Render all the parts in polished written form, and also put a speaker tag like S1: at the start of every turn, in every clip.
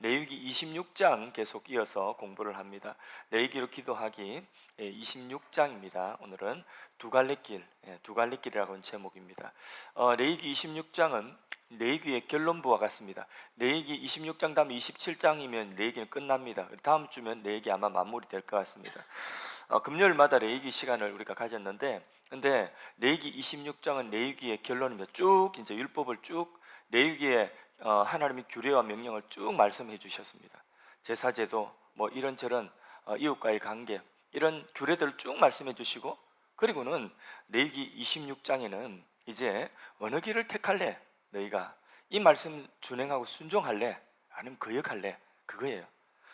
S1: 레위기 26장 계속 이어서 공부를 합니다. 레위기로 기도하기 26장입니다. 오늘은 두 갈래 길이라고 하는 제목입니다. 레위기 26장은 레위기의 결론부와 같습니다. 레위기 26장 다음 27장이면 레위기는 끝납니다. 다음 주면 레위기 아마 마무리될 것 같습니다. 금요일마다 레위기 시간을 우리가 가졌는데, 근데 레위기 26장은 레위기의 결론입니다. 쭉 이제 율법을 쭉 레위기의 하나님의 규례와 명령을 쭉 말씀해 주셨습니다. 제사제도 뭐 이런저런 이웃과의 관계 이런 규례들을 쭉 말씀해 주시고, 그리고는 레위기 26장에는 이제 어느 길을 택할래? 너희가 이 말씀 준행하고 순종할래? 아니면 거역할래? 그거예요.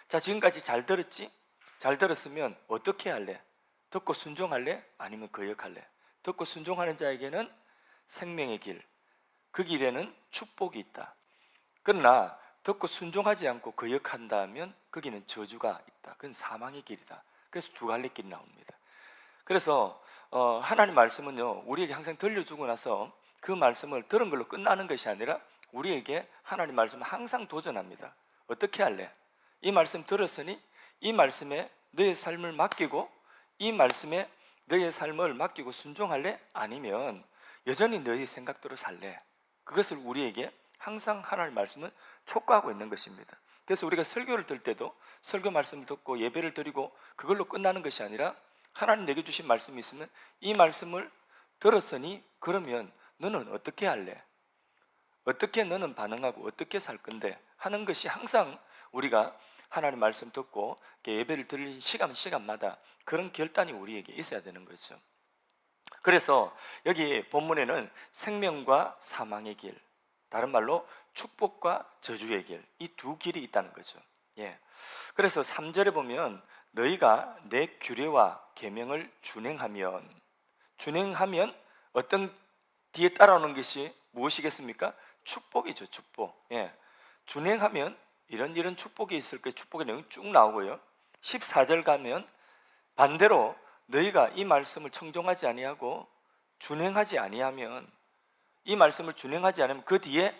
S1: 자, 지금까지 잘 들었지? 잘 들었으면 어떻게 할래? 듣고 순종할래? 아니면 거역할래? 듣고 순종하는 자에게는 생명의 길, 그 길에는 축복이 있다. 그러나 듣고 순종하지 않고 거역한다면 거기는 저주가 있다. 그건 사망의 길이다. 그래서 두 갈래 길이 나옵니다. 그래서 하나님 말씀은요, 우리에게 항상 들려주고 나서 그 말씀을 들은 걸로 끝나는 것이 아니라 우리에게 하나님 말씀은 항상 도전합니다. 어떻게 할래? 이 말씀 들었으니 이 말씀에 너의 삶을 맡기고 이 말씀에 너의 삶을 맡기고 순종할래? 아니면 여전히 너의 생각대로 살래? 그것을 우리에게 항상 하나님 말씀은 촉구하고 있는 것입니다. 그래서 우리가 설교를 들 때도 설교 말씀을 듣고 예배를 드리고 그걸로 끝나는 것이 아니라 하나님 내게 주신 말씀이 있으면 이 말씀을 들었으니 그러면 너는 어떻게 할래? 어떻게 너는 반응하고 어떻게 살 건데? 하는 것이 항상 우리가 하나님 말씀 듣고 예배를 드리는 시간마다 그런 결단이 우리에게 있어야 되는 거죠. 그래서 여기 본문에는 생명과 사망의 길, 다른 말로 축복과 저주의 길, 이 두 길이 있다는 거죠. 그래서 3절에 보면 너희가 내 규례와 계명을 준행하면 어떤 뒤에 따라오는 것이 무엇이겠습니까? 축복이죠. 축복. 준행하면 이런 축복이 있을 거예요. 축복의 내용이 쭉 나오고요. 14절 가면 반대로 너희가 이 말씀을 청종하지 아니하고 준행하지 아니하면, 이 말씀을 준행하지 않으면 그 뒤에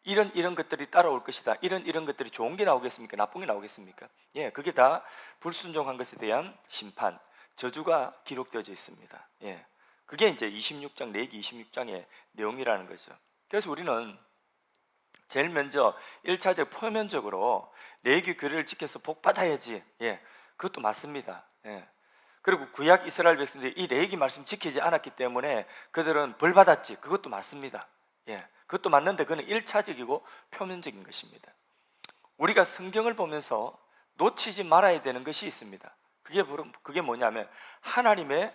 S1: 이런 것들이 따라올 것이다. 이런 것들이 좋은 게 나오겠습니까? 나쁜 게 나오겠습니까? 그게 다 불순종한 것에 대한 심판, 저주가 기록되어져 있습니다. 그게 이제 26장, 레위기 26장의 내용이라는 거죠. 그래서 우리는 제일 먼저 1차적 표면적으로 레위기 규례를 지켜서 복 받아야지. 그것도 맞습니다. 그리고 구약 이스라엘 백성들이 이 레위기 말씀 지키지 않았기 때문에 그들은 벌 받았지. 그것도 맞습니다. 그것도 맞는데 그건 1차적이고 표면적인 것입니다. 우리가 성경을 보면서 놓치지 말아야 되는 것이 있습니다. 그게 뭐냐면 하나님의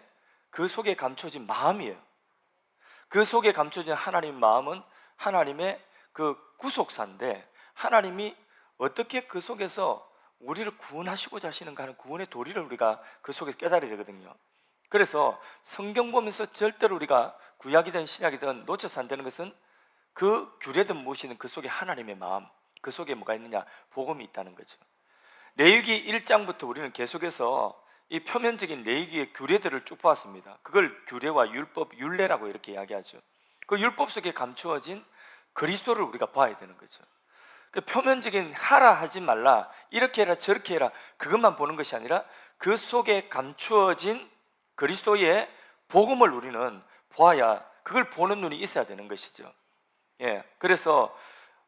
S1: 그 속에 감춰진 마음이에요. 그 속에 감춰진 하나님의 마음은 하나님의 그 구속사인데, 하나님이 어떻게 그 속에서 우리를 구원하시고자 하시는가 하는 구원의 도리를 우리가 그 속에서 깨달아야 되거든요. 그래서 성경 보면서 절대로 우리가 구약이든 신약이든 놓쳐서 안 되는 것은 그 규례든 무엇이든 그 속에 하나님의 마음, 그 속에 뭐가 있느냐? 복음이 있다는 거죠. 레위기 1장부터 우리는 계속해서 이 표면적인 레위기의 규례들을 쭉 보았습니다. 그걸 규례와 율법, 율례라고 이렇게 이야기하죠. 그 율법 속에 감추어진 그리스도를 우리가 봐야 되는 거죠. 그 표면적인 하라 하지 말라, 이렇게 해라 저렇게 해라, 그것만 보는 것이 아니라 그 속에 감추어진 그리스도의 복음을 우리는 보아야, 그걸 보는 눈이 있어야 되는 것이죠. 그래서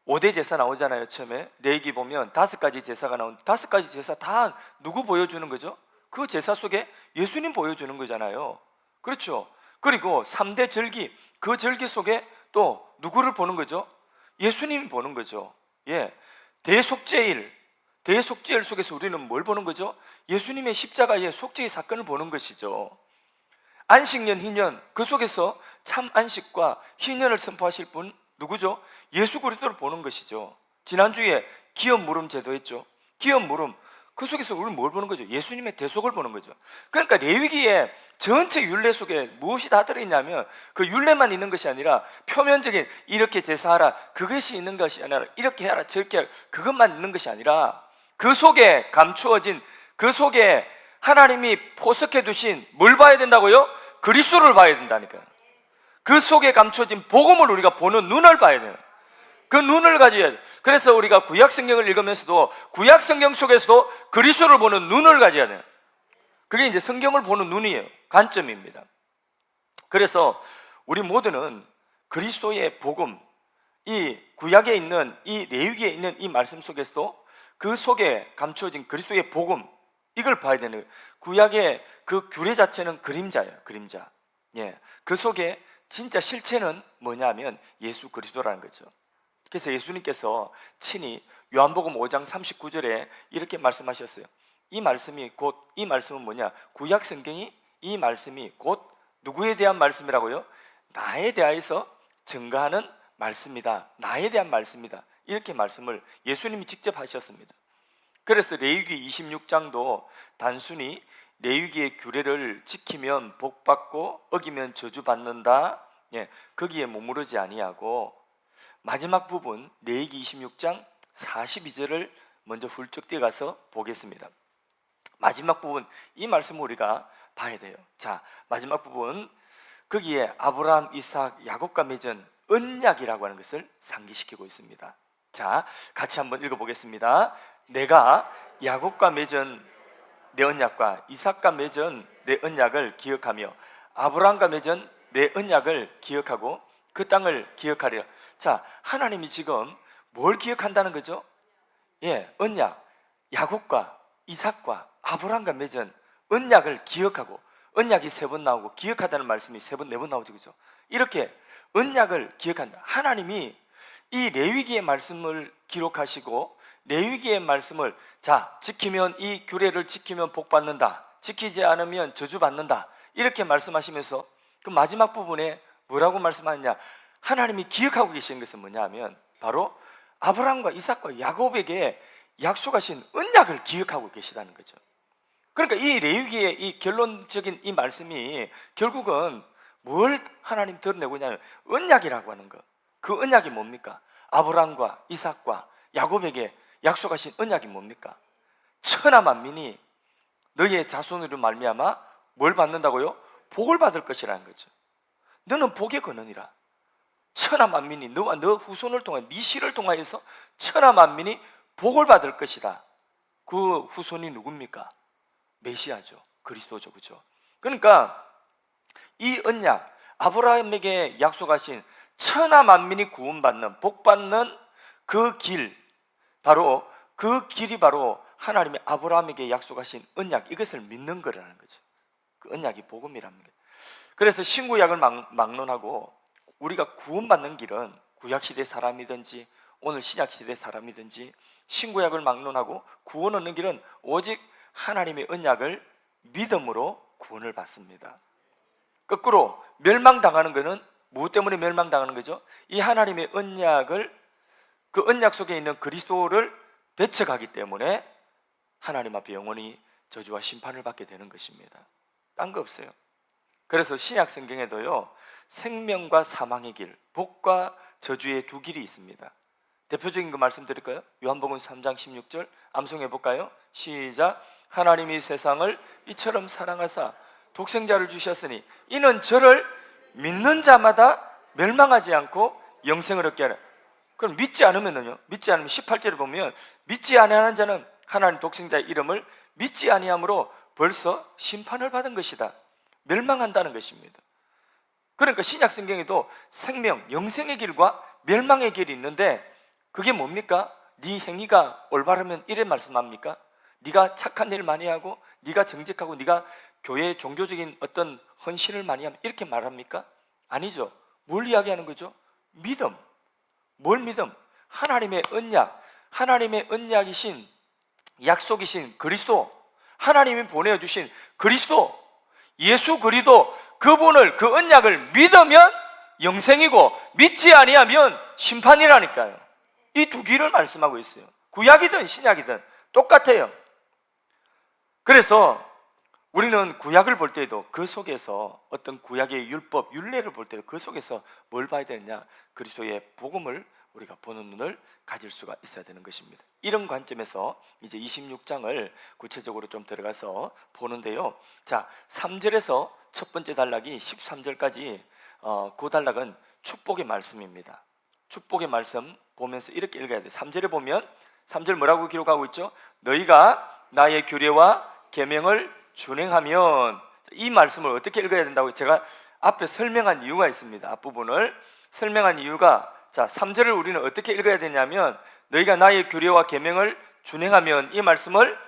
S1: 5대 제사 나오잖아요. 처음에 레위기 보면 5가지 제사가 나온, 5가지 제사 다 누구 보여주는 거죠? 그 제사 속에 예수님 보여주는 거잖아요. 그렇죠. 그리고 3대 절기, 그 절기 속에 또 누구를 보는 거죠? 예수님이 보는 거죠. 대속죄일 속에서 우리는 뭘 보는 거죠? 예수님의 십자가의 속죄의 사건을 보는 것이죠. 안식년, 희년, 그 속에서 참 안식과 희년을 선포하실 분 누구죠? 예수 그리스도를 보는 것이죠. 지난주에 기업 물음 제도 했죠. 기업 물음, 그 속에서 우리는 뭘 보는 거죠? 예수님의 대속을 보는 거죠. 그러니까 레위기의 전체 율례 속에 무엇이 다 들어있냐면 그 율례만 있는 것이 아니라 표면적인 이렇게 제사하라, 그것이 있는 것이 아니라 이렇게 해라 저렇게 해라, 그것만 있는 것이 아니라 그 속에 감추어진, 그 속에 하나님이 포석해 두신 뭘 봐야 된다고요? 그리스도를 봐야 된다니까요. 그 속에 감춰진 복음을 우리가 보는 눈을 봐야 돼요. 그 눈을 가져야 돼. 그래서 우리가 구약 성경을 읽으면서도 구약 성경 속에서도 그리스도를 보는 눈을 가져야 돼요. 그게 이제 성경을 보는 눈이에요. 관점입니다. 그래서 우리 모두는 그리스도의 복음, 이 구약에 있는 이 레위기에 있는 이 말씀 속에서도 그 속에 감추어진 그리스도의 복음, 이걸 봐야 되는 거예요. 구약의 그 규례 자체는 그림자예요. 그림자. 예, 그 속에 진짜 실체는 뭐냐면 예수 그리스도라는 거죠. 그래서 예수님께서 친히 요한복음 5장 39절에 이렇게 말씀하셨어요. 이 말씀은 뭐냐? 구약 성경이 이 말씀이 곧 누구에 대한 말씀이라고요? 나에 대하여서 증거하는 말씀이다. 나에 대한 말씀이다. 이렇게 말씀을 예수님이 직접 하셨습니다. 그래서 레위기 26장도 단순히 레위기의 규례를 지키면 복받고 어기면 저주받는다, 예, 거기에 머무르지 아니하고 마지막 부분 레위기 26장 42절을 먼저 훌쩍 뛰어가서 보겠습니다. 마지막 부분, 이 말씀을 우리가 봐야 돼요. 자, 마지막 부분, 거기에 아브라함, 이삭, 야곱과 맺은 언약이라고 하는 것을 상기시키고 있습니다. 자, 같이 한번 읽어보겠습니다. 내가 야곱과 맺은 내 언약과 이삭과 맺은 내 언약을 기억하며 아브라함과 맺은 내 언약을 기억하고 그 땅을 기억하려. 자, 하나님이 지금 뭘 기억한다는 거죠? 예, 언약, 야곱과 이삭과 아브라함과 맺은 언약을 기억하고, 언약이 3번 나오고 기억하다는 말씀이 3번, 4번 나오죠, 그죠? 이렇게 언약을 기억한다. 하나님이 이 레위기의 말씀을 기록하시고 레위기의 말씀을, 자, 지키면, 이 규례를 지키면 복 받는다, 지키지 않으면 저주 받는다, 이렇게 말씀하시면서 그 마지막 부분에 뭐라고 말씀하느냐? 하나님이 기억하고 계시는 것은 뭐냐 하면 바로 아브라함과 이삭과 야곱에게 약속하신 언약을 기억하고 계시다는 거죠. 그러니까 이 레위기의 이 결론적인 이 말씀이 결국은 뭘 하나님 드러내고 있냐면 언약이라고 하는 것. 그 언약이 뭡니까? 아브라함과 이삭과 야곱에게 약속하신 언약이 뭡니까? 천하 만민이 너의 자손으로 말미암아 뭘 받는다고요? 복을 받을 것이라는 거죠. 너는 복의 근원이라. 천하 만민이 너와 너 후손을 통해, 네 씨를 통하여서 천하 만민이 복을 받을 것이다. 그 후손이 누굽니까? 메시아죠. 그리스도죠. 그렇죠? 그러니까 이 언약, 아브라함에게 약속하신 천하 만민이 구원받는, 복받는 그 길, 바로 그 길이 바로 하나님이 아브라함에게 약속하신 언약, 이것을 믿는 거라는 거죠. 그 언약이 복음이랍니다. 그래서 신구약을 막론하고 우리가 구원받는 길은 구약시대 사람이든지 오늘 신약시대 사람이든지 신구약을 막론하고 구원 얻는 길은 오직 하나님의 언약을 믿음으로 구원을 받습니다. 거꾸로 멸망당하는 것은 무엇 때문에 멸망당하는 거죠? 이 하나님의 언약을, 그 언약 속에 있는 그리스도를 배척하기 때문에 하나님 앞에 영원히 저주와 심판을 받게 되는 것입니다. 딴 거 없어요. 그래서 신약 성경에도요, 생명과 사망의 길, 복과 저주의 두 길이 있습니다. 대표적인 거 말씀드릴까요? 요한복음 3장 16절 암송해 볼까요? 시작. 하나님이 세상을 이처럼 사랑하사 독생자를 주셨으니 이는 저를 믿는 자마다 멸망하지 않고 영생을 얻게 하라. 그럼 믿지 않으면요, 믿지 않으면 18절에 보면 믿지 아니하는 자는 하나님 독생자의 이름을 믿지 아니함으로 벌써 심판을 받은 것이다. 멸망한다는 것입니다. 그러니까 신약 성경에도 생명, 영생의 길과 멸망의 길이 있는데 그게 뭡니까? 네 행위가 올바르면 이래 말씀합니까? 네가 착한 일 많이 하고 네가 정직하고 네가 교회의 종교적인 어떤 헌신을 많이 하면 이렇게 말합니까? 아니죠. 뭘 이야기하는 거죠? 믿음. 뭘 믿음? 하나님의 언약, 하나님의 언약이신, 약속이신 그리스도, 하나님이 보내주신 그리스도, 예수 그리스도, 그분을, 그 언약을 믿으면 영생이고 믿지 아니하면 심판이라니까요. 이 두 길을 말씀하고 있어요. 구약이든 신약이든 똑같아요. 그래서 우리는 구약을 볼 때에도 그 속에서 어떤 구약의 율법, 율례를 볼 때도 그 속에서 뭘 봐야 되느냐? 그리스도의 복음을 우리가 보는 눈을 가질 수가 있어야 되는 것입니다. 이런 관점에서 이제 26장을 구체적으로 좀 들어가서 보는데요. 자, 3절에서 첫 번째 단락이 13절까지 그 단락은 축복의 말씀입니다. 축복의 말씀 보면서 이렇게 읽어야 돼요. 3절에 보면 3절 뭐라고 기록하고 있죠? 너희가 나의 규례와 계명을 준행하면, 이 말씀을 어떻게 읽어야 된다고 제가 앞에 설명한 이유가 있습니다. 앞부분을 설명한 이유가, 자 3절을 우리는 어떻게 읽어야 되냐면 너희가 나의 규례와 계명을 준행하면, 이 말씀을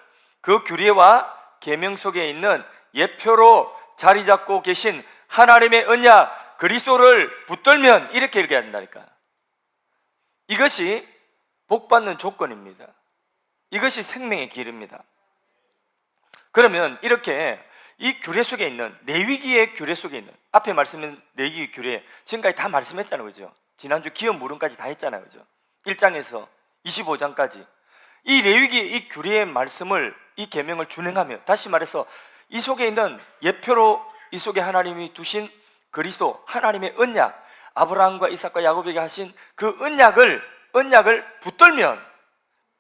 S1: 그 규례와 계명 속에 있는 예표로 자리 잡고 계신 하나님의 언약 그리스도를 붙들면, 이렇게 읽어야 된다니까. 이것이 복받는 조건입니다. 이것이 생명의 길입니다. 그러면 이렇게 이 규례 속에 있는, 레위기의 규례 속에 있는, 앞에 말씀은 레위기 규례 지금까지 다 말씀했잖아요, 그죠? 지난주 기업 물음까지 다 했잖아요, 그죠? 1장에서 25장까지 이 레위기의 이 규례의 말씀을, 이 계명을 준행하면, 다시 말해서 이 속에 있는 예표로 이 속에 하나님이 두신 그리스도, 하나님의 언약, 아브라함과 이삭과 야곱에게 하신 그 언약을 붙들면,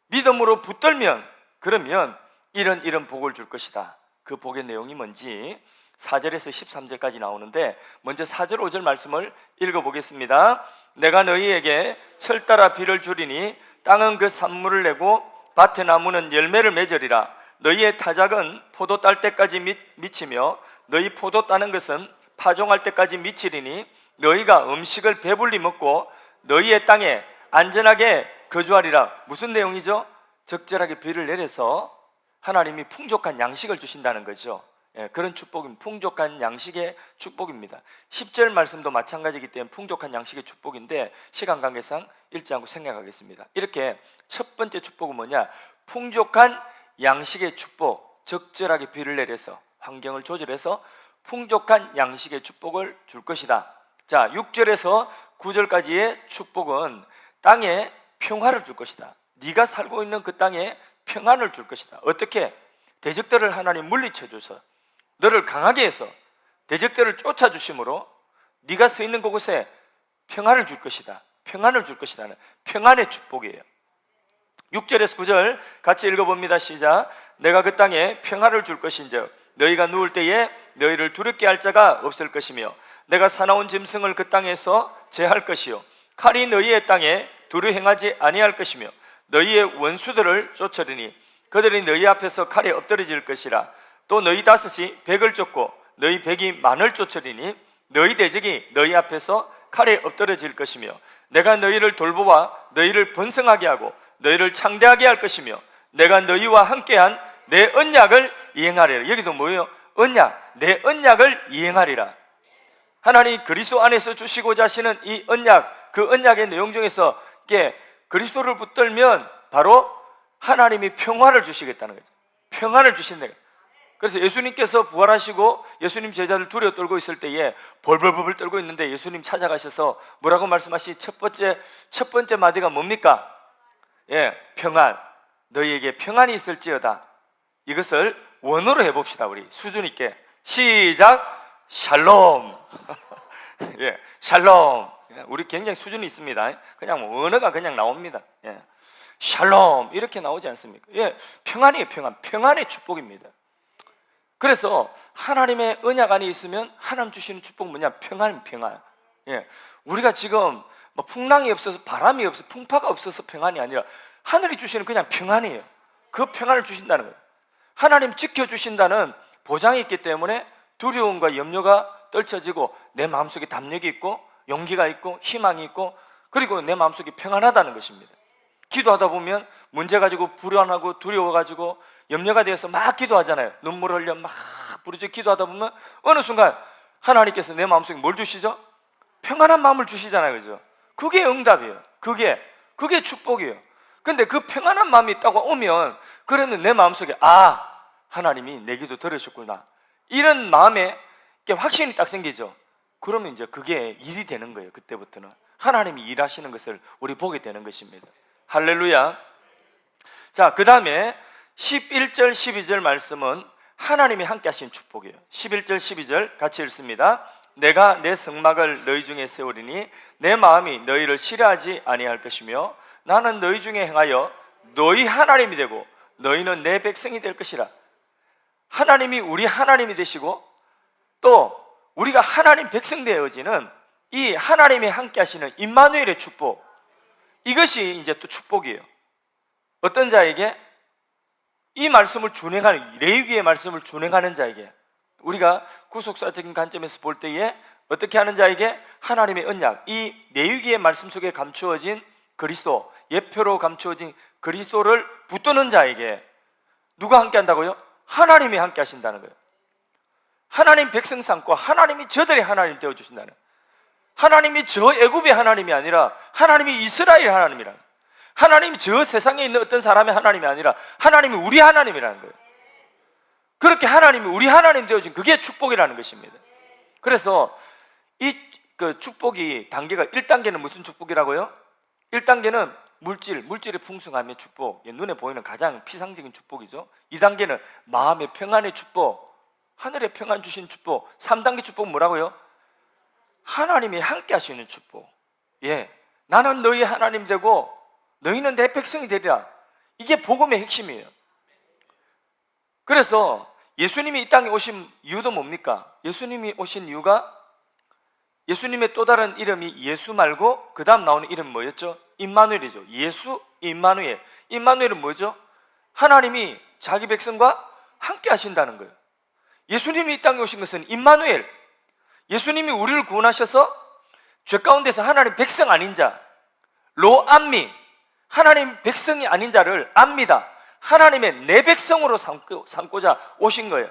S1: 믿음으로 붙들면, 그러면 이런 복을 줄 것이다. 그 복의 내용이 뭔지 4절에서 13절까지 나오는데, 먼저 4절 5절 말씀을 읽어보겠습니다. 내가 너희에게 철 따라 비를 주리니 땅은 그 산물을 내고 밭의 나무는 열매를 맺으리라. 너희의 타작은 포도 딸 때까지 미치며 너희 포도 따는 것은 파종할 때까지 미치리니 너희가 음식을 배불리 먹고 너희의 땅에 안전하게 거주하리라. 무슨 내용이죠? 적절하게 비를 내려서 하나님이 풍족한 양식을 주신다는 거죠. 그런 축복은 풍족한 양식의 축복입니다. 10절 말씀도 마찬가지이기 때문에 풍족한 양식의 축복인데 시간 관계상 읽지 않고 생각하겠습니다. 이렇게 첫 번째 축복은 뭐냐? 풍족한 양식의 축복, 적절하게 비를 내려서 환경을 조절해서 풍족한 양식의 축복을 줄 것이다. 자, 6절에서 9절까지의 축복은 땅에 평화를 줄 것이다. 네가 살고 있는 그 땅에 평안을 줄 것이다. 어떻게? 대적들을 하나님 물리쳐 줘서 너를 강하게 해서 대적들을 쫓아주심으로 네가 서 있는 그곳에 평안을 줄 것이다. 평안을 줄 것이다는 평안의 축복이에요. 6절에서 9절 같이 읽어봅니다. 시작. 내가 그 땅에 평안을 줄 것인즉 너희가 누울 때에 너희를 두렵게 할 자가 없을 것이며 내가 사나운 짐승을 그 땅에서 제할 것이요 칼이 너희의 땅에 두루 행하지 아니할 것이며 너희의 원수들을 쫓으리니 그들이 너희 앞에서 칼에 엎드러질 것이라. 또 너희 다섯이 백을 쫓고 너희 백이 만을 쫓으리니 너희 대적이 너희 앞에서 칼에 엎드러질 것이며 내가 너희를 돌보아 너희를 번성하게 하고 너희를 창대하게 할 것이며 내가 너희와 함께한 내 언약을 이행하리라. 여기도 뭐예요? 언약, 내 언약을 이행하리라. 하나님 그리스도 안에서 주시고자 하시는 이 언약, 그 언약의 내용 중에서 이게 그리스도를 붙들면 바로 하나님이 평화를 주시겠다는 거죠. 평안을 주신다. 그래서 예수님께서 부활하시고 예수님 제자들 두려워 떨고 있을 때에 벌벌벌 떨고 있는데 예수님 찾아가셔서 뭐라고 말씀하시? 첫 번째 마디가 뭡니까? 평안. 너희에게 평안이 있을지어다. 이것을 원어로 해봅시다. 우리 수준 있게. 시작. 샬롬. 샬롬. 우리 굉장히 수준이 있습니다. 그냥 언어가 그냥 나옵니다. 샬롬 이렇게 나오지 않습니까? 평안이에요. 평안의 축복입니다. 그래서 하나님의 언약 안에 있으면 하나님 주시는 축복 뭐냐? 평안. 우리가 지금 뭐 풍랑이 없어서, 바람이 없어서, 풍파가 없어서 평안이 아니라 하늘이 주시는 그냥 평안이에요. 그 평안을 주신다는 거예요. 하나님 지켜주신다는 보장이 있기 때문에 두려움과 염려가 떨쳐지고 내 마음속에 담력이 있고 용기가 있고 희망이 있고 그리고 내 마음속에 평안하다는 것입니다. 기도하다 보면 문제 가지고 불안하고 두려워가지고 염려가 되어서 막 기도하잖아요. 눈물 흘려 막 부르짖어 기도하다 보면 어느 순간 하나님께서 내 마음속에 뭘 주시죠? 평안한 마음을 주시잖아요. 그죠? 그게 응답이에요. 그게 축복이에요. 근데 그 평안한 마음이 딱 오면 그러면 내 마음속에 하나님이 내 기도 들으셨구나 이런 마음에 확신이 딱 생기죠. 그러면 이제 그게 일이 되는 거예요. 그때부터는 하나님이 일하시는 것을 우리 보게 되는 것입니다. 할렐루야. 자, 그 다음에 11절 12절 말씀은 하나님이 함께 하신 축복이에요. 11절 12절 같이 읽습니다. 내가 내 성막을 너희 중에 세우리니 내 마음이 너희를 싫어하지 아니할 것이며 나는 너희 중에 행하여 너희 하나님이 되고 너희는 내 백성이 될 것이라. 하나님이 우리 하나님이 되시고 또 우리가 하나님 백성 되어지는 이 하나님이 함께 하시는 임마누엘의 축복, 이것이 이제 또 축복이에요. 어떤 자에게? 이 말씀을 준행하는, 레위기의 말씀을 준행하는 자에게, 우리가 구속사적인 관점에서 볼 때에 어떻게 하는 자에게? 하나님의 언약, 이 레위기의 말씀 속에 감추어진 그리스도, 예표로 감추어진 그리스도를 붙드는 자에게 누가 함께 한다고요? 하나님이 함께 하신다는 거예요. 하나님 백성 삼고 하나님이 저들의 하나님 되어주신다는 거예요. 하나님이 저 애굽의 하나님이 아니라 하나님이 이스라엘 하나님이라는 거예요. 하나님이 저 세상에 있는 어떤 사람의 하나님이 아니라 하나님이 우리 하나님이라는 거예요. 그렇게 하나님이 우리 하나님 되어진 그게 축복이라는 것입니다. 그래서 이 축복이 단계가 1단계는 무슨 축복이라고요? 1단계는 물질의 풍성함의 축복, 눈에 보이는 가장 피상적인 축복이죠. 2단계는 마음의 평안의 축복, 하늘의 평안 주신 축복. 3단계 축복은 뭐라고요? 하나님이 함께 하시는 축복. 나는 너희 하나님 되고 너희는 내 백성이 되리라. 이게 복음의 핵심이에요. 그래서 예수님이 이 땅에 오신 이유도 뭡니까? 예수님이 오신 이유가, 예수님의 또 다른 이름이 예수 말고 그 다음 나오는 이름은 뭐였죠? 임마누엘이죠. 예수, 임마누엘. 임마누엘은 뭐죠? 하나님이 자기 백성과 함께 하신다는 거예요. 예수님이 이 땅에 오신 것은 임마누엘, 예수님이 우리를 구원하셔서 죄 가운데서 하나님 백성 아닌 자, 로암미, 하나님 백성이 아닌 자를 압니다. 하나님의 내 백성으로 삼고자 오신 거예요.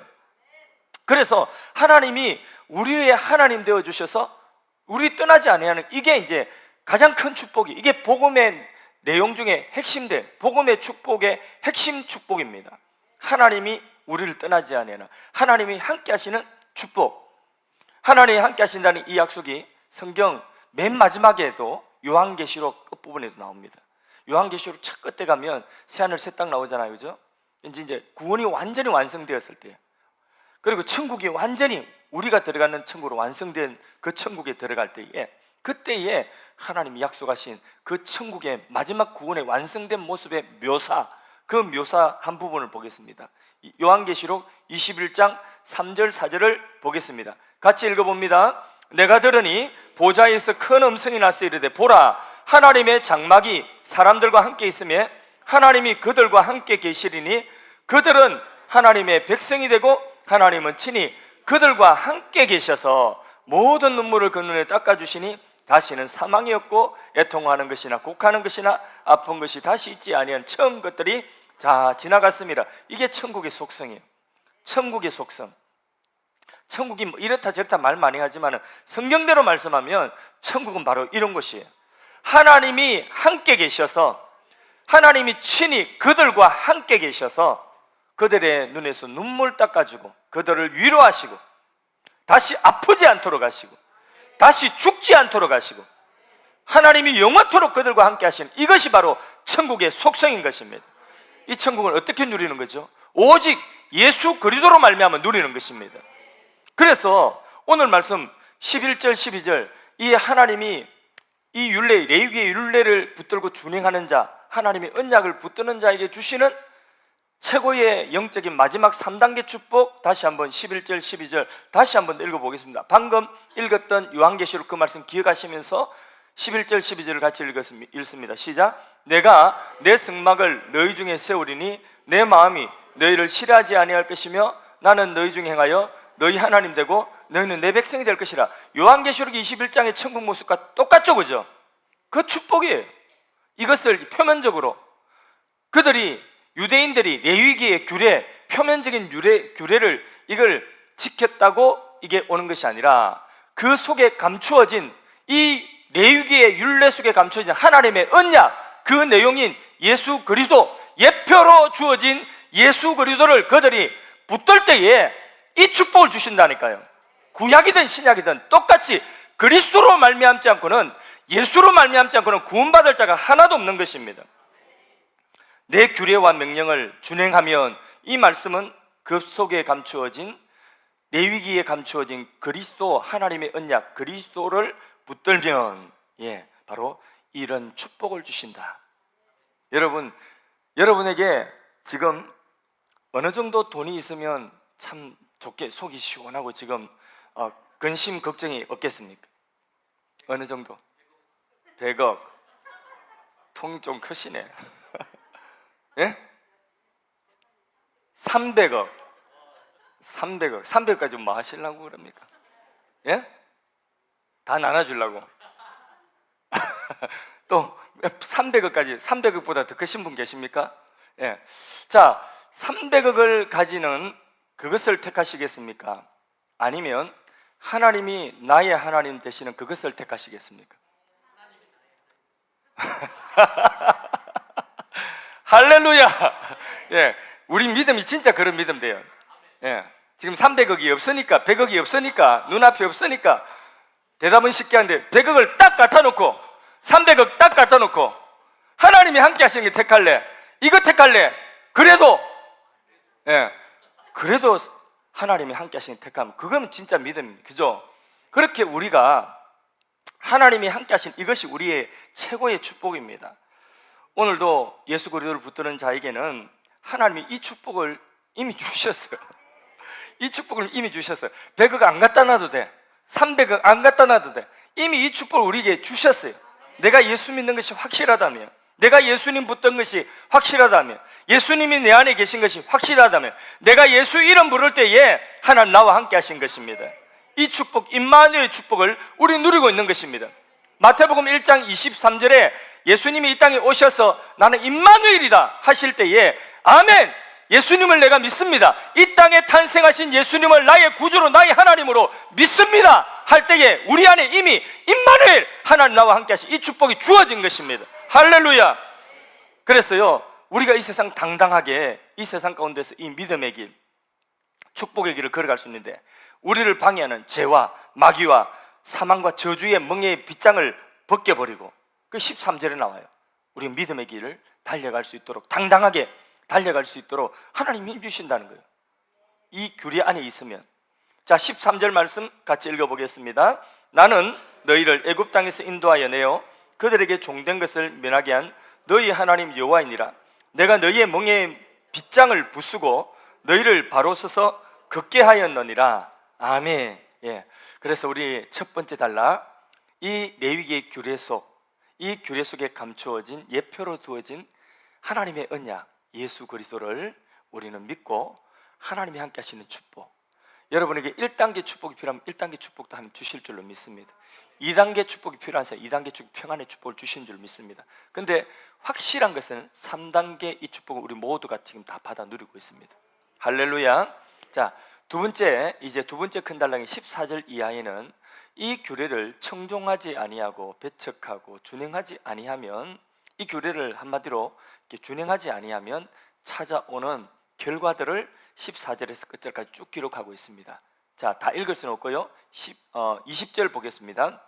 S1: 그래서 하나님이 우리의 하나님 되어주셔서 우리 떠나지 아니하는, 이게 이제 가장 큰 축복이, 이게 복음의 내용 중에 핵심된 복음의 축복의 핵심 축복입니다. 하나님이 우리를 떠나지 아니하는, 하나님이 함께 하시는 축복. 하나님이 함께 하신다는 이 약속이 성경 맨 마지막에도 요한계시록 끝부분에도 나옵니다. 요한계시록 첫 끝에 가면 새하늘 새 땅 나오잖아요, 그죠? 이제 구원이 완전히 완성되었을 때, 그리고 천국이 완전히 우리가 들어가는 천국으로 완성된 그 천국에 들어갈 때에, 그때에 하나님이 약속하신 그 천국의 마지막 구원의 완성된 모습의 묘사, 그 묘사 한 부분을 보겠습니다. 요한계시록 21장 3절 4절을 보겠습니다. 같이 읽어봅니다. 내가 들으니 보좌에서 큰 음성이 나서 이르되, 보라, 하나님의 장막이 사람들과 함께 있으며 하나님이 그들과 함께 계시리니 그들은 하나님의 백성이 되고 하나님은 친히 그들과 함께 계셔서 모든 눈물을 그 눈에 닦아주시니 다시는 사망이 없고 애통하는 것이나 곡하는 것이나 아픈 것이 다시 있지 아니한 처음 것들이 자 지나갔습니다. 이게 천국의 속성이에요. 천국의 속성. 천국이 뭐 이렇다 저렇다 말 많이 하지만 성경대로 말씀하면 천국은 바로 이런 것이에요. 하나님이 함께 계셔서, 하나님이 친히 그들과 함께 계셔서 그들의 눈에서 눈물 닦아주고 그들을 위로하시고 다시 아프지 않도록 하시고 다시 죽지 않도록 하시고 하나님이 영원토록 그들과 함께 하시는, 이것이 바로 천국의 속성인 것입니다. 이 천국을 어떻게 누리는 거죠? 오직 예수 그리스도로 말미암아 누리는 것입니다. 그래서 오늘 말씀 11절 12절, 이 하나님이 이 율례, 레위기의 율례를 붙들고 준행하는 자, 하나님의 언약을 붙드는 자에게 주시는 최고의 영적인 마지막 3단계 축복, 다시 한번 11절 12절 다시 한번 읽어보겠습니다. 방금 읽었던 요한계시록 그 말씀 기억하시면서 11절 12절을 같이 읽습니다. 시작. 내가 내 성막을 너희 중에 세우리니 내 마음이 너희를 싫어하지 아니할 것이며 나는 너희 중에 행하여 너희 하나님 되고 너희는 내 백성이 될 것이라. 요한계시록 21장의 천국 모습과 똑같죠, 그죠? 그 축복이에요. 이것을 표면적으로 그들이, 유대인들이 레위기의 규례, 표면적인 규례를 이걸 지켰다고 이게 오는 것이 아니라 그 속에 감추어진, 이 레위기의 율례 속에 감추어진 하나님의 언약, 그 내용인 예수 그리스도, 예표로 주어진 예수 그리스도를 그들이 붙들 때에 이 축복을 주신다니까요. 구약이든 신약이든 똑같이 그리스도로 말미암지 않고는, 예수로 말미암지 않고는 구원받을 자가 하나도 없는 것입니다. 내 규례와 명령을 준행하면, 이 말씀은 그 속에 감추어진, 레위기에 감추어진 그리스도, 하나님의 언약 그리스도를 붙들면 바로 이런 축복을 주신다. 여러분에게 지금 어느 정도 돈이 있으면 참 좋게 속이 시원하고 지금 근심 걱정이 없겠습니까? 어느 정도? 100억. 통이 좀 크시네. 예? 300억. 300억까지 뭐 하시려고 그럽니까? 예? 다 나눠주려고. 또 300억까지, 300억보다 더 크신 분 계십니까? 예. 자, 300억을 가지는 그것을 택하시겠습니까? 아니면 하나님이 나의 하나님 되시는 그것을 택하시겠습니까? 할렐루야. 예, 우리 믿음이 진짜 그런 믿음 돼요. 예, 지금 300억이 없으니까, 100억이 없으니까, 눈앞에 없으니까 대답은 쉽게 한데 100억을 딱 갖다 놓고 300억 딱 갖다 놓고 하나님이 함께 하시는 게 택할래? 이거 택할래? 그래도 그래도 하나님이 함께 하시는 게 택하면 그건 진짜 믿음입니다. 그죠? 그렇게 우리가 하나님이 함께 하신 이것이 우리의 최고의 축복입니다. 오늘도 예수 그리스도를 붙드는 자에게는 하나님이 이 축복을 이미 주셨어요. 이 축복을 이미 주셨어요. 100억 안 갖다 놔도 돼. 300억 안 갖다 놔도 돼. 이미 이 축복을 우리에게 주셨어요. 내가 예수 믿는 것이 확실하다면, 내가 예수님 붙든 것이 확실하다면, 예수님이 내 안에 계신 것이 확실하다면, 내가 예수 이름 부를 때에 하나님 나와 함께 하신 것입니다. 이 축복, 임마누엘의 축복을 우리 누리고 있는 것입니다. 마태복음 1장 23절에 예수님이 이 땅에 오셔서 나는 임마누엘이다 하실 때에 아멘! 예수님을 내가 믿습니다. 이 땅에 탄생하신 예수님을 나의 구주로, 나의 하나님으로 믿습니다 할 때에 우리 안에 이미 임마누엘, 하나님 나와 함께 하신 이 축복이 주어진 것입니다. 할렐루야. 그래서요, 우리가 이 세상 당당하게 이 세상 가운데서 이 믿음의 길, 축복의 길을 걸어갈 수 있는데 우리를 방해하는 죄와 마귀와 사망과 저주의 멍에의 빗장을 벗겨버리고, 그 13절에 나와요. 우리 믿음의 길을 달려갈 수 있도록, 당당하게 달려갈 수 있도록 하나님이 힘주신다는 거예요. 이 규례 안에 있으면. 자, 13절 말씀 같이 읽어보겠습니다. 나는 너희를 애굽 땅에서 인도하여 내어 그들에게 종된 것을 면하게 한 너희 하나님 여호와이니라. 내가 너희의 멍에의 빗장을 부수고 너희를 바로 서서 걷게 하였느니라. 아멘. 예. 그래서 우리 첫 번째 단락, 이 레위기의 규례 속, 이 규례 속에 감추어진 예표로 두어진 하나님의 언약 예수 그리스도를 우리는 믿고 하나님이 함께 하시는 축복, 여러분에게 1단계 축복이 필요하면 1단계 축복도 하나님 주실 줄로 믿습니다. 2단계 축복이 필요한 사람 2단계 축복, 평안의 축복을 주신 줄 믿습니다. 근데 확실한 것은 3단계 이 축복을 우리 모두가 지금 다 받아 누리고 있습니다. 할렐루야. 자, 두 번째 큰 단락인 14절 이하에는 이 규례를 청종하지 아니하고 배척하고 준행하지 아니하면, 이 규례를 한마디로 준행하지 아니하면 찾아오는 결과들을 14절에서 끝절까지 쭉 기록하고 있습니다. 자, 다 읽을 수는 없고요. 20절 보겠습니다.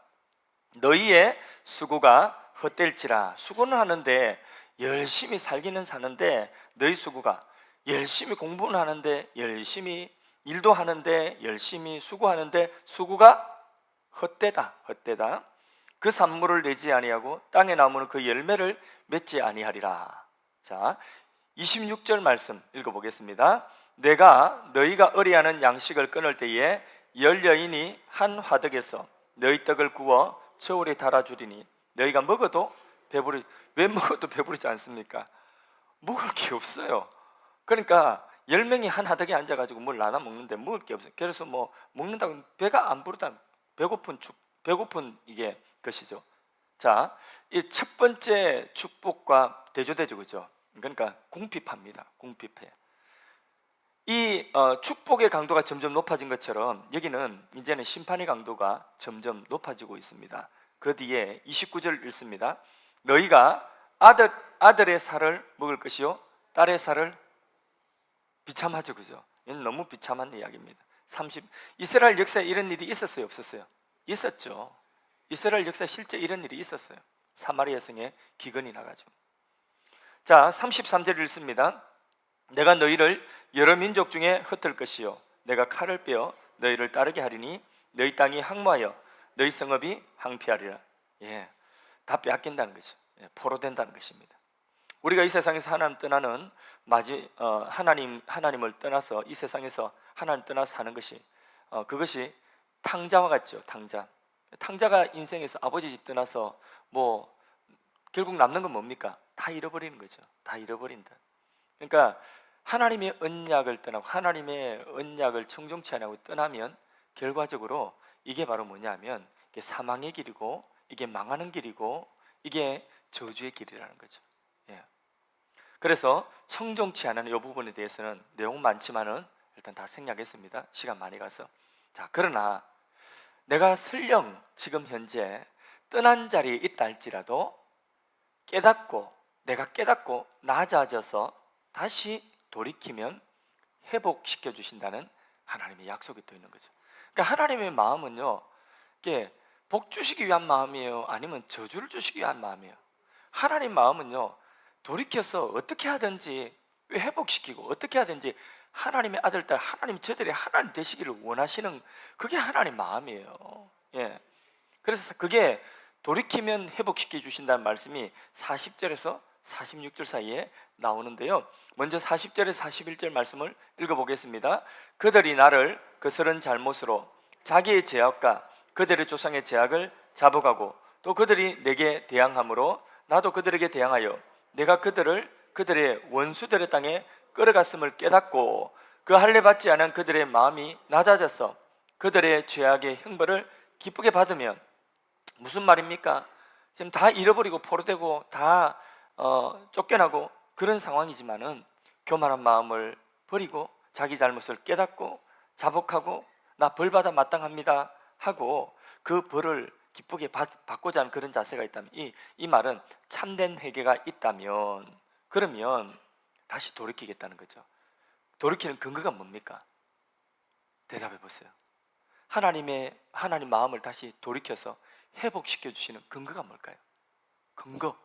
S1: 너희의 수고가 헛될지라. 수고는 하는데, 열심히 살기는 사는데, 너희 수고가, 열심히 공부는 하는데, 열심히 일도 하는데, 열심히 수고하는데 수고가 헛되다. 그 산물을 내지 아니하고 땅에 나무는 그 열매를 맺지 아니하리라. 자, 26절 말씀 읽어보겠습니다. 내가 너희가 의뢰하는 양식을 끊을 때에 열 여인이 한 화덕에서 너희 떡을 구워 저울에 달아주리니 너희가 먹어도 왜 먹어도 배부르지 않습니까? 먹을 게 없어요. 그러니까 10명이 한 화덕에 앉아가지고 뭘 나눠 먹는데 먹을 게 없어요. 그래서 뭐 먹는다고 배가 안 부르다, 배고픈 이게 것이죠. 자, 이 첫 번째 축복과 대조되죠, 그죠? 그러니까 궁핍합니다. 궁핍해. 이 축복의 강도가 점점 높아진 것처럼 여기는 이제는 심판의 강도가 점점 높아지고 있습니다. 그 뒤에 29절 읽습니다. 너희가 아들의 살을 먹을 것이요 딸의 살을, 비참하죠, 그죠? 이건 너무 비참한 이야기입니다. 이스라엘 역사에 이런 일이 있었어요, 없었어요? 있었죠. 이스라엘 역사에 실제 이런 일이 있었어요. 사마리아 성에 기근이 나가지고. 자, 33절 읽습니다. 내가 너희를 여러 민족 중에 흩을 것이요 내가 칼을 빼어 너희를 따르게 하리니 너희 땅이 항모하여 너희 성읍이 황폐하리라. 예, 다 빼앗긴다는 거죠. 예, 포로된다는 것입니다. 우리가 이 세상에서 하나님 떠나는 하나님을 떠나서 이 세상에서 하나님 떠나서 사는 것이 그것이 탕자와 같죠. 탕자가 인생에서 아버지 집 떠나서 뭐 결국 남는 건 뭡니까? 다 잃어버리는 거죠. 다 잃어버린다. 그러니까 하나님의 언약을 떠나고 하나님의 언약을 청종치 않고 떠나면 결과적으로 이게 바로 뭐냐면 이게 사망의 길이고 이게 망하는 길이고 이게 저주의 길이라는 거죠. 예. 그래서 청종치 않은 이 부분에 대해서는 내용 많지만은 일단 다 생략했습니다. 시간 많이 가서. 자, 그러나 내가 설령 지금 현재 떠난 자리에 있다 할지라도 내가 깨닫고 낮아져서 다시 돌이키면 회복시켜 주신다는 하나님의 약속이 또 있는 거죠. 그러니까 하나님의 마음은요, 이게 복 주시기 위한 마음이에요, 아니면 저주를 주시기 위한 마음이에요? 하나님 마음은요, 돌이켜서 어떻게 하든지 회복시키고 어떻게 하든지 하나님의 아들, 딸, 하나님 저들이 하나님 되시기를 원하시는 그게 하나님 마음이에요. 예. 그래서 그게 돌이키면 회복시켜 주신다는 말씀이 40절에서 46절 사이에 나오는데요. 먼저 40절에서 41절 말씀을 읽어보겠습니다. 그들이 나를 그스런 잘못으로 자기의 죄악과 그들의 조상의 죄악을 잡아가고 또 그들이 내게 대항함으로 나도 그들에게 대항하여 내가 그들의 원수들의 땅에 끌어갔음을 깨닫고 그 할례 받지 않은 그들의 마음이 낮아져서 그들의 죄악의 형벌을 기쁘게 받으면, 무슨 말입니까? 지금 다 잃어버리고 포로되고 다 쫓겨나고 그런 상황이지만은 교만한 마음을 버리고 자기 잘못을 깨닫고 자복하고 나 벌받아 마땅합니다 하고 그 벌을 기쁘게 받고자 하는 그런 자세가 있다면, 이 말은 참된 회개가 있다면 그러면 다시 돌이키겠다는 거죠. 돌이키는 근거가 뭡니까? 대답해 보세요. 하나님 마음을 다시 돌이켜서 회복시켜 주시는 근거가 뭘까요? 근거,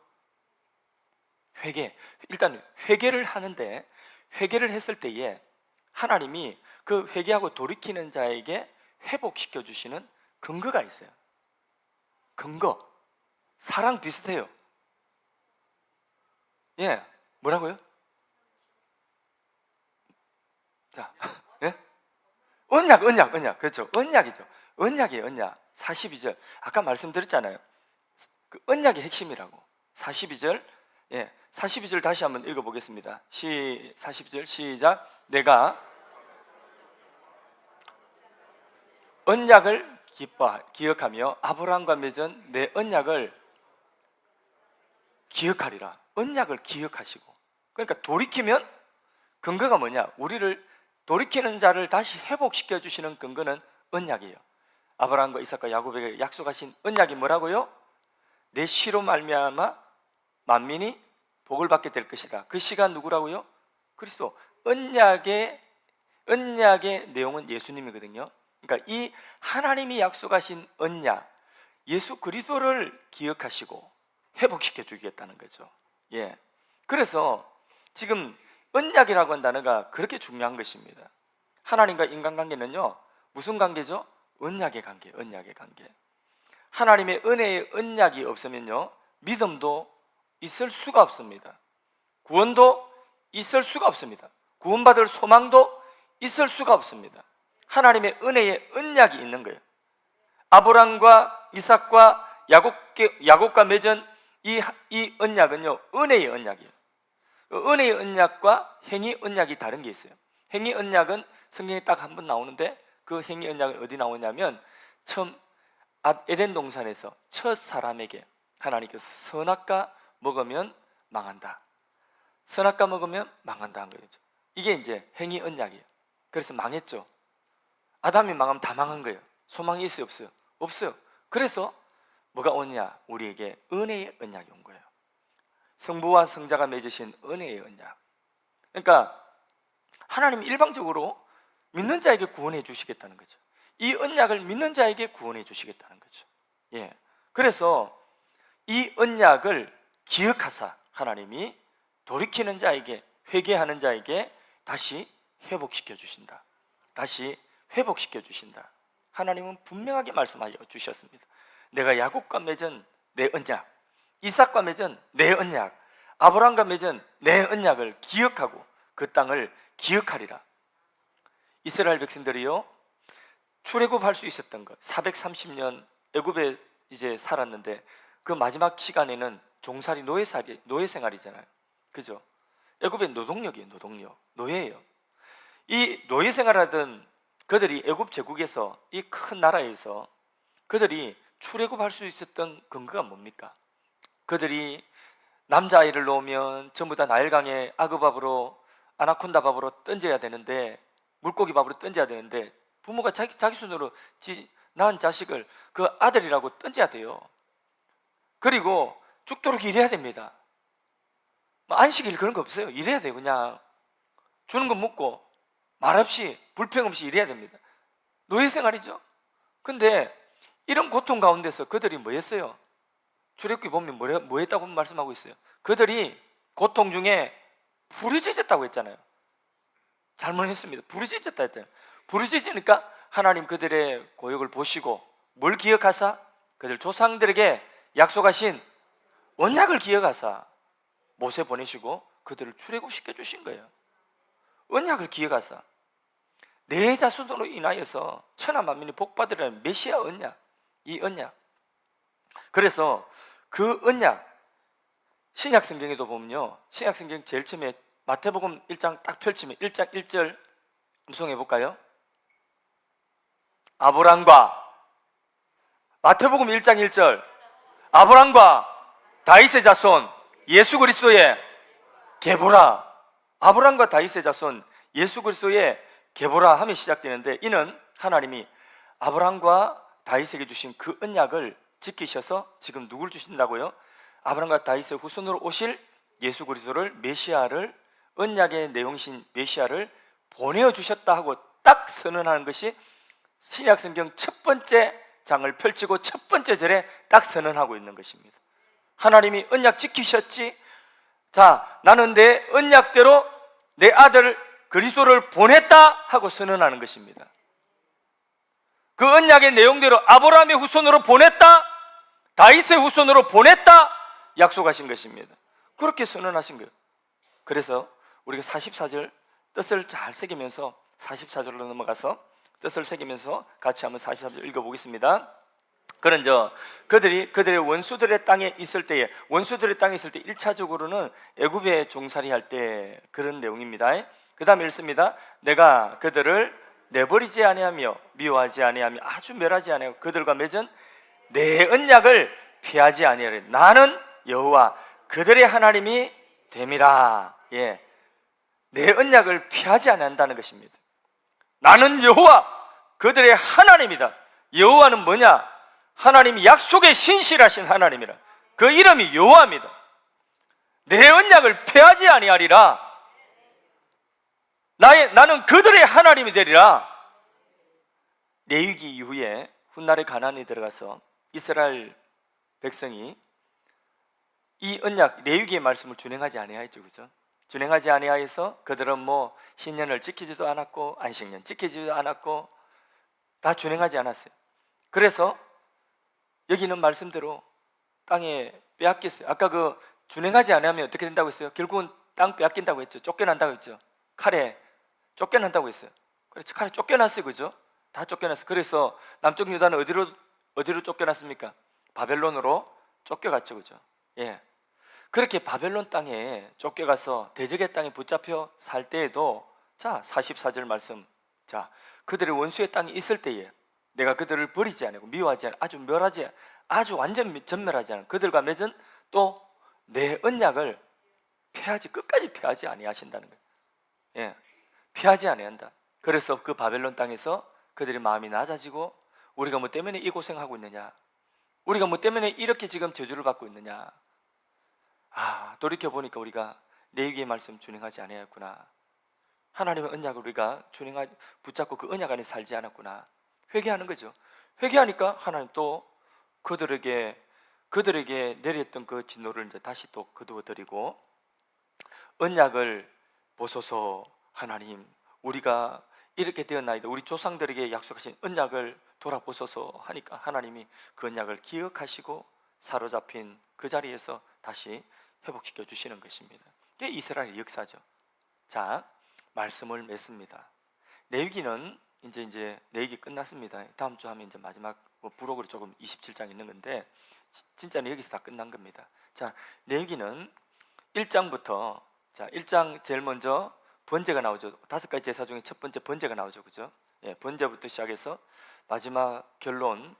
S1: 회개. 일단 회개를 하는데, 회개를 했을 때에 하나님이 그 회개하고 돌이키는 자에게 회복시켜 주시는 근거가 있어요. 근거. 사랑 비슷해요. 예, 뭐라고요? 자, 예? 언약. 그렇죠. 언약이죠. 언약이에요, 언약. 42절. 아까 말씀드렸잖아요. 그 언약의 핵심이라고. 42절. 예. 42절 다시 한번 읽어보겠습니다. 42절 시작. 내가 언약을 기억하며 아브라함과 맺은 내 언약을 기억하리라. 언약을 기억하시고. 그러니까 돌이키면 근거가 뭐냐? 우리를 돌이키는 자를 다시 회복시켜 주시는 근거는 언약이에요. 아브라함과 이삭과 야곱에게 약속하신 언약이 뭐라고요? 내 씨로 말미암아 만민이 복을 받게 될 것이다. 그 씨가 누구라고요? 그리스도. 언약의 내용은 예수님이거든요. 그러니까 이 하나님이 약속하신 언약, 예수 그리스도를 기억하시고 회복시켜 주겠다는 거죠. 예. 그래서 지금 언약이라고 하는 단어가 그렇게 중요한 것입니다. 하나님과 인간관계는요, 무슨 관계죠? 언약의 관계. 하나님의 은혜의 언약이 없으면요, 믿음도 있을 수가 없습니다. 구원도 있을 수가 없습니다. 구원받을 소망도 있을 수가 없습니다. 하나님의 은혜의 언약이 있는 거예요. 아브라함과 이삭과 야곱과 맺은 이 언약은요, 은혜의 언약이에요. 은혜의 언약과 행위 언약이 다른 게 있어요. 행위 언약은 성경에 딱 한 번 나오는데, 그 행위 언약은 어디 나오냐면 처음 에덴 동산에서 첫 사람에게 하나님께서 선악과 먹으면 망한다, 선악과 먹으면 망한다 한 거죠. 이게 이제 행위 언약이에요. 그래서 망했죠. 아담이 망하면 다 망한 거예요. 소망이 있어요, 없어요? 없어요. 그래서 뭐가 오냐? 우리에게 은혜의 언약이 온 거예요. 성부와 성자가 맺으신 은혜의 언약. 그러니까 하나님 일방적으로 믿는 자에게 구원해 주시겠다는 거죠. 이 언약을 믿는 자에게 구원해 주시겠다는 거죠. 예. 그래서 이 언약을 기억하사 하나님이 돌이키는 자에게, 회개하는 자에게 다시 회복시켜 주신다. 다시 회복시켜 주신다. 하나님은 분명하게 말씀하여 주셨습니다. 내가 야곱과 맺은 내 언약, 이삭과 맺은 내 언약, 아브라함과 맺은 내 언약을 기억하고 그 땅을 기억하리라. 이스라엘 백성들이요, 출애굽할 수 있었던 것, 430년 애굽에 이제 살았는데 그 마지막 시간에는 종살이 노예 생활이잖아요. 그죠? 애굽의 노동력이에요. 노동력, 노예예요. 이 노예 생활하던 그들이 애굽 제국에서, 이 큰 나라에서 그들이 출애굽할 수 있었던 근거가 뭡니까? 그들이 남자아이를 놓으면 전부 다 나일강에 아그밥으로, 아나콘다 밥으로 던져야 되는데, 물고기 밥으로 던져야 되는데, 부모가 자기 손으로 낳은 자식을 그 아들이라고 던져야 돼요. 그리고 죽도록 일해야 됩니다. 뭐 안식일 그런 거 없어요. 일해야 돼요. 그냥 주는 거 먹고 말없이 불평 없이 일해야 됩니다. 노예 생활이죠. 근데 이런 고통 가운데서 그들이 뭐 했어요? 출애굽기 보면 뭐 했다고 말씀하고 있어요? 그들이 고통 중에 부르짖었다고 했잖아요. 잘못했습니다. 부르짖었다 했대요. 부르짖으니까 하나님 그들의 고역을 보시고 뭘 기억하사? 그들 조상들에게 약속하신 언약을 기억하사 모세 보내시고 그들을 출애굽시켜 주신 거예요. 언약을 기억하사 내 자손으로 인하여서 천하 만민이 복받으라는 메시아 언약, 이 언약. 그래서 그 언약, 신약 성경에도 보면요, 신약 성경 제일 처음에 마태복음 1장 딱 펼치면 1장 1절 음성해 볼까요? 아브람과, 마태복음 1장 1절, 아브람과 다윗의 자손 예수 그리스도의 계보라. 아브람과 다윗의 자손 예수 그리스도의 계보라 하면 시작되는데, 이는 하나님이 아브람과 다윗에게 주신 그 언약을 지키셔서 지금 누굴 주신다고요? 아브람과 다윗의 후손으로 오실 예수 그리스도를, 메시아를, 언약의 내용이신 메시아를 보내어 주셨다 하고 딱 선언하는 것이 신약 성경 첫 번째 장을 펼치고 첫 번째 절에 딱 선언하고 있는 것입니다. 하나님이 언약 지키셨지. 자, 나는 내 언약대로 내 아들 그리스도를 보냈다 하고 선언하는 것입니다. 그 언약의 내용대로 아브라함의 후손으로 보냈다, 다윗의 후손으로 보냈다 약속하신 것입니다. 그렇게 선언하신 거예요. 그래서 우리가 44절 뜻을 잘 새기면서 44절로 넘어가서 뜻을 새기면서 같이 한번 44절 읽어보겠습니다. 그런저 그들이 그들의 원수들의 땅에 있을 때에, 원수들의 땅에 있을 때 1차적으로는 애굽에 종살이 할 때 그런 내용입니다. 그 다음에 읽습니다. 내가 그들을 내버리지 아니하며 미워하지 아니하며 아주 멸하지 아니하고 그들과 맺은 내 언약을 피하지 아니하리. 나는 여호와 그들의 하나님이 됨이라. 예, 내 언약을 피하지 아니한다는 것입니다. 나는 여호와 그들의 하나님이다. 여호와는 뭐냐? 하나님이 약속에 신실하신 하나님이라. 그 이름이 여호와입니다. 내 언약을 폐하지 아니하리라. 나는 그들의 하나님이 되리라. 레위기 이후에 훗날에 가나안에 들어가서 이스라엘 백성이 이 언약 레위기의 말씀을 준행하지 아니하였죠, 그죠? 준행하지 아니하여서 그들은 뭐 신년을 지키지도 않았고 안식년 지키지도 않았고 다 준행하지 않았어요. 그래서 여기는 말씀대로 땅에 빼앗겼어요. 아까 그 준행하지 않으면 어떻게 된다고 했어요? 결국은 땅 빼앗긴다고 했죠. 쫓겨난다고 했죠. 칼에 쫓겨난다고 했어요. 그렇죠. 칼에 쫓겨났어요, 그죠? 다 쫓겨났어요. 그래서 남쪽 유다는 어디로 쫓겨났습니까? 바벨론으로 쫓겨갔죠, 그죠? 예. 그렇게 바벨론 땅에 쫓겨가서 대적의 땅에 붙잡혀 살 때에도, 자 44절 말씀, 자 그들의 원수의 땅에 있을 때에 내가 그들을 버리지 않고 미워하지 않고 아주 멸하지, 아주 완전 전멸하지 않고 그들과 맺은 또 내 언약을 끝까지 폐하지 아니하신다는 거예요. 예, 피하지 아니한다. 그래서 그 바벨론 땅에서 그들의 마음이 낮아지고, 우리가 뭐 때문에 이 고생하고 있느냐, 우리가 뭐 때문에 이렇게 지금 저주를 받고 있느냐, 돌이켜보니까 우리가 레위기의 말씀 준행하지 아니하였구나, 하나님의 언약을 우리가 붙잡고 그 언약 안에 살지 않았구나, 회개하는 거죠. 회개하니까 하나님 또 그들에게 내렸던 그 진노를 이제 다시 또 거두어드리고, 언약을 보소서 하나님, 우리가 이렇게 되었나이다, 우리 조상들에게 약속하신 언약을 돌아보소서 하니까 하나님이 그 언약을 기억하시고 사로잡힌 그 자리에서 다시 회복시켜 주시는 것입니다. 이게 이스라엘의 역사죠. 자, 말씀을 맺습니다. 레위기는 이제 레위기 끝났습니다. 다음 주 하면 이제 마지막 부록으로 조금 27장 있는 건데 진짜는 여기서 다 끝난 겁니다. 자, 자, 레위기는 1장부터, 자, 1장 제일 먼저 번제가 나오죠. 5가지 제사 중에 첫 번째 번제가 나오죠. 그죠? 예, 번제부터 시작해서 마지막 결론,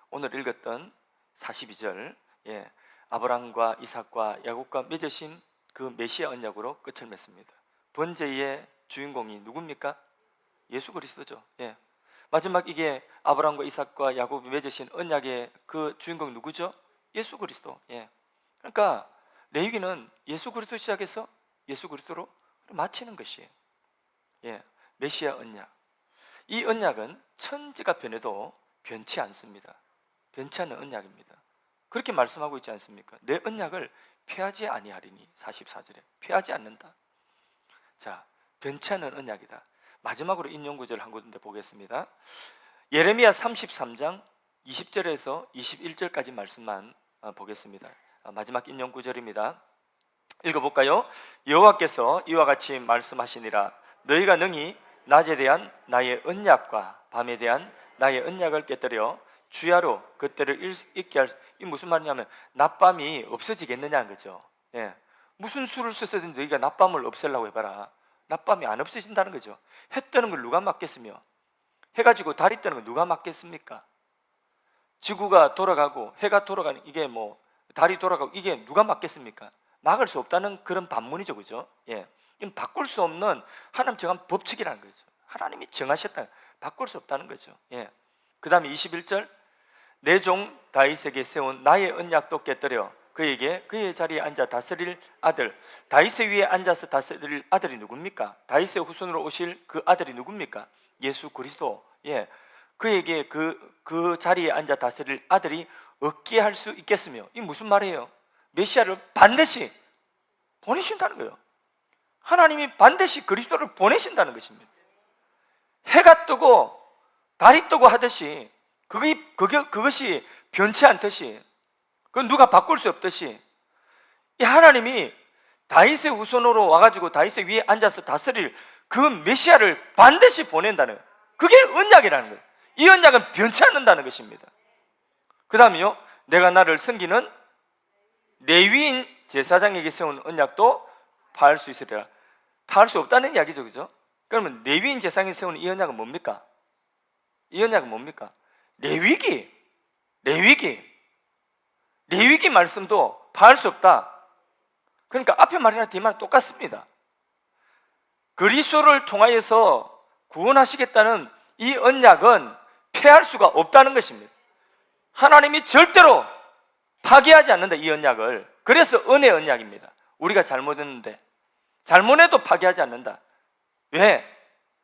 S1: 오늘 읽었던 42절, 예, 아브라함과 이삭과 야곱과 맺으신 그 메시아 언약으로 끝을 맺습니다. 번제의 주인공이 누굽니까? 예수 그리스도죠. 예. 마지막 이게 아브라함과 이삭과 야곱이 맺으신 언약의 그 주인공 누구죠? 예수 그리스도. 예. 그러니까 레위기는 예수 그리스도 시작해서 예수 그리스도로 마치는 것이에요. 예. 메시아 언약. 이 언약은 천지가 변해도 변치 않습니다. 변치 않는 언약입니다. 그렇게 말씀하고 있지 않습니까? 내 언약을 폐하지 아니하리니, 44절에 폐하지 않는다. 자, 변치 않는 언약이다. 마지막으로 인용 구절을 한 군데 보겠습니다. 예레미야 33장 20절에서 21절까지 말씀만 보겠습니다. 마지막 인용 구절입니다. 읽어볼까요? 여호와께서 이와 같이 말씀하시니라. 너희가 능히 낮에 대한 나의 언약과 밤에 대한 나의 언약을 깨뜨려 주야로 그때를 잊게 할. 이 무슨 말이냐면 낮밤이 없어지겠느냐는 거죠. 예. 무슨 수를 써서든 너희가 낮밤을 없애려고 해봐라. 낮밤이 안 없어진다는 거죠. 해 뜨는 걸 누가 막겠으며, 해가 지고 달이 뜨는 걸 누가 막겠습니까? 지구가 돌아가고 해가 돌아가는, 이게 뭐 달이 돌아가고, 이게 누가 막겠습니까? 막을 수 없다는 그런 반문이죠. 그죠? 예. 이건 바꿀 수 없는 하나님 정한 법칙이라는 거죠. 하나님이 정하셨다. 바꿀 수 없다는 거죠. 예. 그 다음에 21절, 내 종 다윗에게 세운 나의 언약도 깨뜨려 그에게 그의 자리에 앉아 다스릴 아들, 다윗의 위에 앉아서 다스릴 아들이 누굽니까? 다윗의 후손으로 오실 그 아들이 누굽니까? 예수 그리스도. 예, 그에게 그 자리에 앉아 다스릴 아들이 없게 할 수 있겠으며. 이 무슨 말이에요? 메시아를 반드시 보내신다는 거예요. 하나님이 반드시 그리스도를 보내신다는 것입니다. 해가 뜨고 달이 뜨고 하듯이 그것이 변치 않듯이, 그건 누가 바꿀 수 없듯이, 이 하나님이 다윗의 후손으로 와가지고 다윗의 위에 앉아서 다스릴 그 메시아를 반드시 보낸다는 거예요. 그게 언약이라는 거예요. 이 언약은 변치 않는다는 것입니다. 그 다음에요, 내가 나를 섬기는 레위인 제사장에게 세운 언약도 파할 수 있으리라. 파할 수 없다는 이야기죠. 그죠? 그러면 레위인 제사장이 세운 이 언약은 뭡니까? 이 언약은 뭡니까? 레위기 말씀도 파할 수 없다. 그러니까 앞에 말이나 뒤 말 똑같습니다. 그리스도를 통하여서 구원하시겠다는 이 언약은 폐할 수가 없다는 것입니다. 하나님이 절대로 파기하지 않는다, 이 언약을. 그래서 은혜 언약입니다. 우리가 잘못했는데 잘못해도 파기하지 않는다. 왜?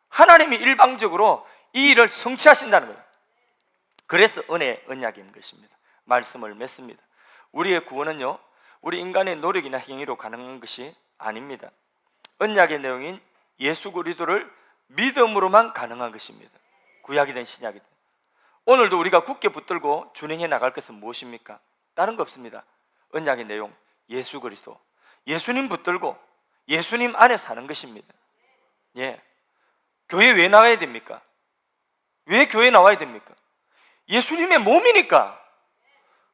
S1: 하나님이 일방적으로 이 일을 성취하신다는 거예요. 그래서 은혜 언약인 것입니다. 말씀을 맺습니다. 우리의 구원은요, 우리 인간의 노력이나 행위로 가능한 것이 아닙니다. 언약의 내용인 예수 그리스도를 믿음으로만 가능한 것입니다. 구약이든 신약이든. 오늘도 우리가 굳게 붙들고 준행해 나갈 것은 무엇입니까? 다른 거 없습니다. 언약의 내용, 예수 그리스도, 예수님 붙들고 예수님 안에 사는 것입니다. 예. 교회 왜 나와야 됩니까? 왜 교회 나와야 됩니까? 예수님의 몸이니까.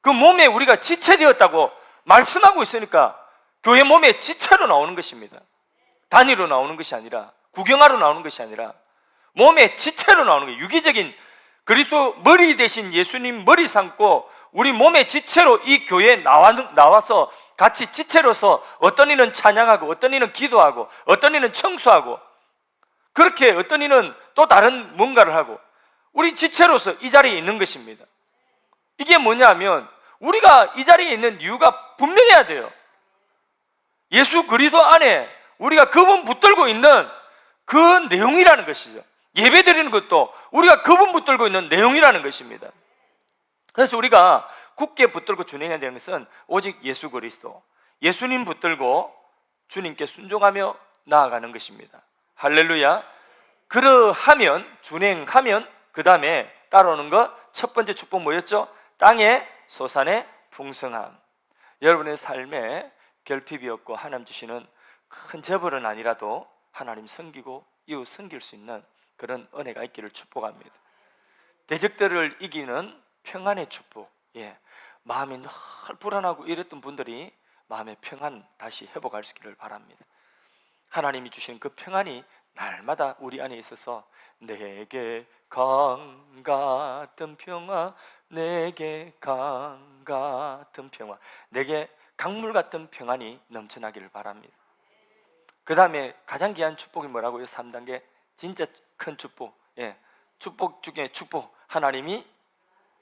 S1: 그 몸에 우리가 지체되었다고 말씀하고 있으니까 교회 몸에 지체로 나오는 것입니다. 단위로 나오는 것이 아니라, 구경하러 나오는 것이 아니라 몸에 지체로 나오는 거예요. 유기적인 그리스도 머리 대신 예수님 머리 삼고 우리 몸의 지체로 이 교회에 나와서 같이 지체로서 어떤 이는 찬양하고, 어떤 이는 기도하고, 어떤 이는 청소하고, 그렇게 어떤 이는 또 다른 뭔가를 하고, 우리 지체로서 이 자리에 있는 것입니다. 이게 뭐냐면 우리가 이 자리에 있는 이유가 분명해야 돼요. 예수 그리스도 안에 우리가 그분 붙들고 있는 그 내용이라는 것이죠. 예배드리는 것도 우리가 그분 붙들고 있는 내용이라는 것입니다. 그래서 우리가 굳게 붙들고 준행해야 되는 것은 오직 예수 그리스도, 예수님 붙들고 주님께 순종하며 나아가는 것입니다. 할렐루야. 그러하면, 준행하면 그 다음에 따라오는 것, 첫 번째 축복 뭐였죠? 땅의 소산의 풍성함. 여러분의 삶에 결핍이 없고 하나님 주시는 큰 재벌은 아니라도 하나님 섬기고 이웃 섬길 수 있는 그런 은혜가 있기를 축복합니다. 대적들을 이기는 평안의 축복. 예. 마음이 늘 불안하고 이랬던 분들이 마음의 평안 다시 회복할 수 있기를 바랍니다. 하나님이 주시는 그 평안이 날마다 우리 안에 있어서 내게 강 같은 평화, 내게 강 같은 평화, 내게 강물 같은 평안이 넘쳐나기를 바랍니다. 그 다음에 가장 귀한 축복이 뭐라고요? 3단계 진짜 큰 축복, 축복 중에 축복. 하나님이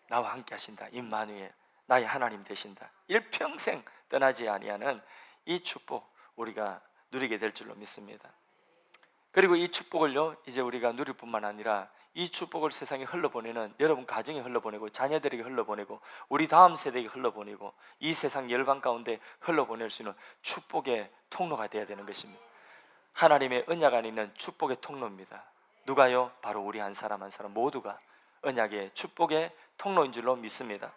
S1: 나와 함께 하신다. 임마누엘, 나의 하나님 되신다. 일평생 떠나지 아니하는 이 축복 우리가 누리게 될 줄로 믿습니다. 그리고 이 축복을요, 이제 우리가 누릴 뿐만 아니라 이 축복을 세상에 흘러보내는, 여러분 가정에 흘러보내고 자녀들에게 흘러보내고 우리 다음 세대에게 흘러보내고 이 세상 열방 가운데 흘러보낼 수 있는 축복의 통로가 되어야 되는 것입니다. 하나님의 언약 안에 있는 축복의 통로입니다. 누가요? 바로 우리 한 사람 한 사람 모두가 언약의 축복의 통로인 줄로 믿습니다.